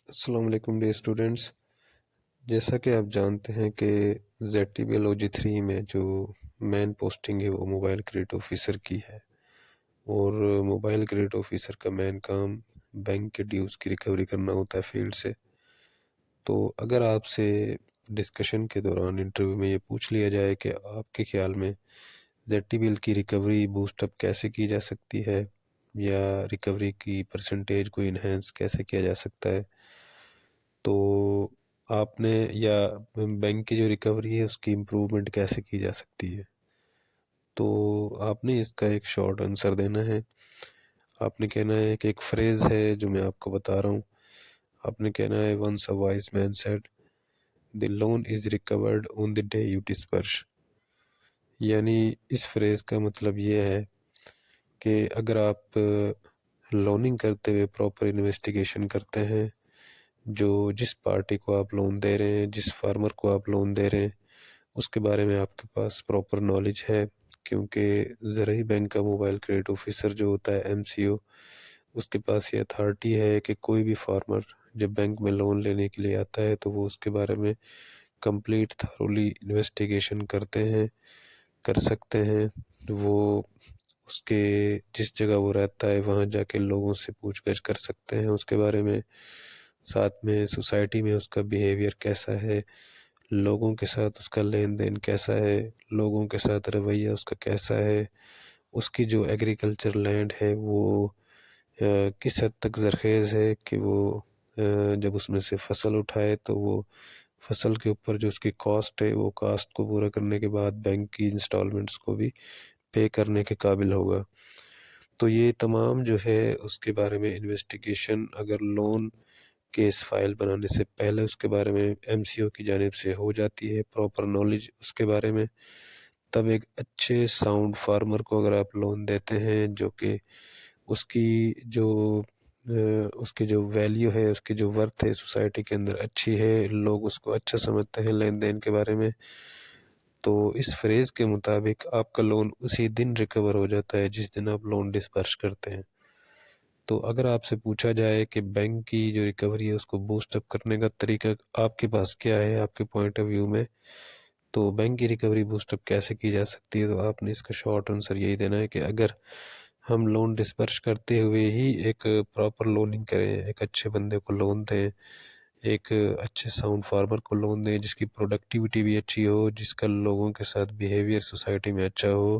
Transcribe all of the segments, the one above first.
السلام علیکم day students. جیسا کہ آپ جانتے ہیں کہ ZTBLOG3 میں جو مین پوسٹنگ ہے وہ موبائل کریڈٹ آفیسر کی ہے، اور موبائل کریڈٹ آفیسر کا مین کام بینک کے ڈیوز کی ریکوری کرنا ہوتا ہے فیلڈ سے. تو اگر آپ سے ڈسکشن کے دوران انٹرویو میں یہ پوچھ لیا جائے کہ آپ کے خیال میں ZTBL کی ریکوری بوسٹ اپ کیسے کی جا سکتی ہے یا ریکوری کی پرسنٹیج کو انہینس کیسے کیا جا سکتا ہے، تو آپ نے یا بینک کی جو ریکوری ہے اس کی امپروومنٹ کیسے کی جا سکتی ہے، تو آپ نے اس کا ایک شارٹ آنسر دینا ہے. آپ نے کہنا ہے کہ ایک فریز ہے جو میں آپ کو بتا رہا ہوں. آپ نے کہنا ہے once a wise man said the loan is recovered on the day you disperse. یعنی اس فریز کا مطلب یہ ہے کہ اگر آپ لوننگ کرتے ہوئے پراپر انویسٹیگیشن کرتے ہیں، جس پارٹی کو آپ لون دے رہے ہیں، جس فارمر کو آپ لون دے رہے ہیں، اس کے بارے میں آپ کے پاس پراپر نالج ہے، کیونکہ زرعی بینک کا موبائل کریڈٹ آفیسر جو ہوتا ہے MCO، اس کے پاس یہ اتھارٹی ہے کہ کوئی بھی فارمر جب بینک میں لون لینے کے لیے آتا ہے تو وہ اس کے بارے میں کمپلیٹ تھرولی انویسٹیگیشن کر سکتے ہیں. وہ اس کے جس جگہ وہ رہتا ہے وہاں جا کے لوگوں سے پوچھ گچھ کر سکتے ہیں اس کے بارے میں، ساتھ میں سوسائٹی میں اس کا بیہیویئر کیسا ہے، لوگوں کے ساتھ اس کا لین دین کیسا ہے، لوگوں کے ساتھ رویہ اس کا کیسا ہے، اس کی جو ایگریکلچر لینڈ ہے وہ کس حد تک زرخیز ہے کہ وہ جب اس میں سے فصل اٹھائے تو وہ فصل کے اوپر جو اس کی کاسٹ ہے وہ کاسٹ کو پورا کرنے کے بعد بینک کی انسٹالمنٹس کو بھی پے کرنے کے قابل ہوگا. تو یہ تمام جو ہے اس کے بارے میں انویسٹیگیشن اگر لون کیس فائل بنانے سے پہلے اس کے بارے میں MCO کی جانب سے ہو جاتی ہے، پراپر نالج اس کے بارے میں، تب ایک اچھے ساؤنڈ فارمر کو اگر آپ لون دیتے ہیں جو کہ اس کی جو ویلیو ہے، اس کی جو ورتھ ہے سوسائٹی کے اندر اچھی ہے، لوگ اس کو اچھا سمجھتے ہیں لین دین کے بارے میں، تو اس فریز کے مطابق آپ کا لون اسی دن ریکور ہو جاتا ہے جس دن آپ لون ڈسپرس کرتے ہیں. تو اگر آپ سے پوچھا جائے کہ بینک کی جو ریکوری ہے اس کو بوسٹ اپ کرنے کا طریقہ آپ کے پاس کیا ہے، آپ کے پوائنٹ آف ویو میں، تو بینک کی ریکوری بوسٹ اپ کیسے کی جا سکتی ہے، تو آپ نے اس کا شارٹ آنسر یہی دینا ہے کہ اگر ہم لون ڈسپرس کرتے ہوئے ہی ایک پراپر لوننگ کریں، ایک اچھے بندے کو لون دیں، ایک اچھے ساؤنڈ فارمر کو لون دیں جس کی پروڈکٹیوٹی بھی اچھی ہو، جس کا لوگوں کے ساتھ بیہیویئر سوسائٹی میں اچھا ہو،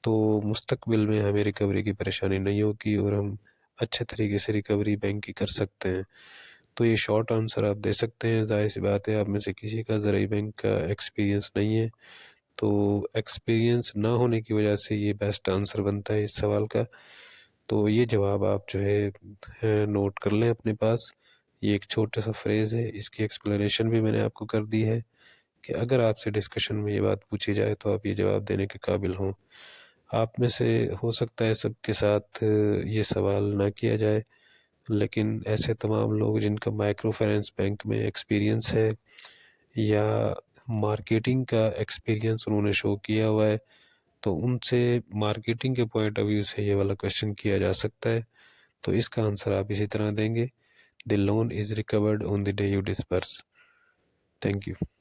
تو مستقبل میں ہمیں ریکوری کی پریشانی نہیں ہوگی اور ہم اچھے طریقے سے ریکوری بینک کی کر سکتے ہیں. تو یہ شارٹ آنسر آپ دے سکتے ہیں. ظاہر سی بات ہے آپ میں سے کسی کا زرعی بینک کا ایکسپیرینس نہیں ہے، تو ایکسپیرینس نہ ہونے کی وجہ سے یہ بیسٹ آنسر بنتا ہے اس سوال کا. تو یہ جواب آپ جو ہے نوٹ کر لیں اپنے پاس. یہ ایک چھوٹا سا فریز ہے، اس کی ایکسپلینیشن بھی میں نے آپ کو کر دی ہے کہ اگر آپ سے ڈسکشن میں یہ بات پوچھی جائے تو آپ یہ جواب دینے کے قابل ہوں. آپ میں سے ہو سکتا ہے سب کے ساتھ یہ سوال نہ کیا جائے، لیکن ایسے تمام لوگ جن کا مائکرو فائنانس بینک میں ایکسپیرینس ہے یا مارکیٹنگ کا ایکسپیرینس انہوں نے شو کیا ہوا ہے، تو ان سے مارکیٹنگ کے پوائنٹ آف ویو سے یہ والا کویشچن کیا جا سکتا ہے. تو اس کا آنسر آپ اسی طرح دیں گے. The loan is recovered on the day you disperse. Thank you.